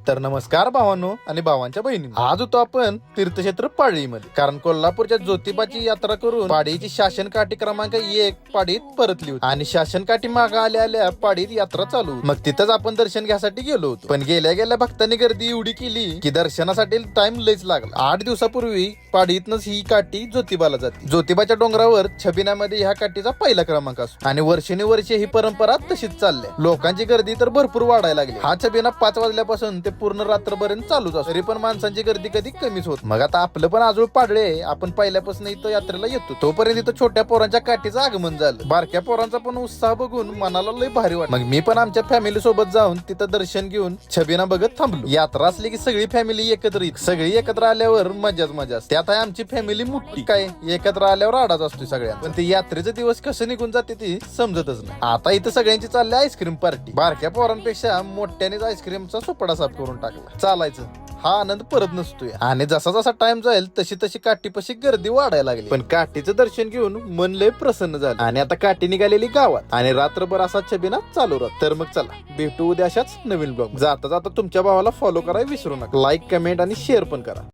तर नमस्कार भावांनो आणि भावांच्या बहिणी, आज होतो आपण तीर्थक्षेत्र पाडळीमध्ये. कारण कोल्हापूरच्या ज्योतिबाची यात्रा करून पाडळीची शासनकाठी क्रमांक 1 पाडळीत परतली होती आणि शासनकाठी मागे आल्या आल्या पाडळीत यात्रा चालू होती. मग तिथंच आपण दर्शन घ्यासाठी गेलो होतो. पण गेल्या गेल्या भक्तांनी गर्दी एवढी केली की दर्शनासाठी टाइम लयच लागला. 8 दिवसापूर्वी पाडळीतनच ही काठी ज्योतिबाला जाते. ज्योतिबाच्या डोंगरावर छबिनामध्ये ह्या काठीचा पहिला क्रमांक असतो आणि वर्षानुवर्षे ही परंपरा तशीच चालली. लोकांची गर्दी तर भरपूर वाढायला लागली. हा छबिना 5 वाजल्यापासून ते पूर्ण रात्रपर्यंत चालूच असतो. तरी पण माणसांची गर्दी कधी कमीच होत. मग आता आपलं पण आजूळ पाडळे, आपण पहिल्यापासून इथं यात्रेला येतो. तोपर्यंत इथं छोट्या पोरांच्या काठीचं आगमन झालं. बारक्या पोरांचा पण उत्साह बघून मनाला लय भारी वाटलं. मग मी पण आमच्या फॅमिली सोबत जाऊन तिथं दर्शन घेऊन छबिना बघत थांबलो. यात्रा असली की सगळी फॅमिली एकत्र येते. सगळी एकत्र आल्यावर मजाच मजा असते. त्यात आहे आमची फॅमिली मोठी, काय एकत्र आल्यावर आडाच असतो सगळ्यांना. पण ते यात्रेचे दिवस कसं निघून जाते ती समजतच नाही. आता इथं सगळ्यांची चालली आईस्क्रीम पार्टी. बारक्या पोरांपेक्षा मोठ्यानेच आईस्क्रीमचा सुपडा साफ करून टाकला. चालायचं हा आनंद परत नसतोय. आणि जसा जसा टाइम जाईल तशी तशी काठीपाशी गर्दी वाढायला लागली. पण काठीचं दर्शन घेऊन मन लय प्रसन्न झालं. आणि आता काठी निघालेली गावात आणि रात्रभर असा छबिना चालू राहत. तर मग चला भेटू उद्या अशाच नवीन ब्लॉग. जाता जाता तुमच्या भावाला फॉलो करायला विसरू नका. लाईक, कमेंट आणि शेअर पण करा.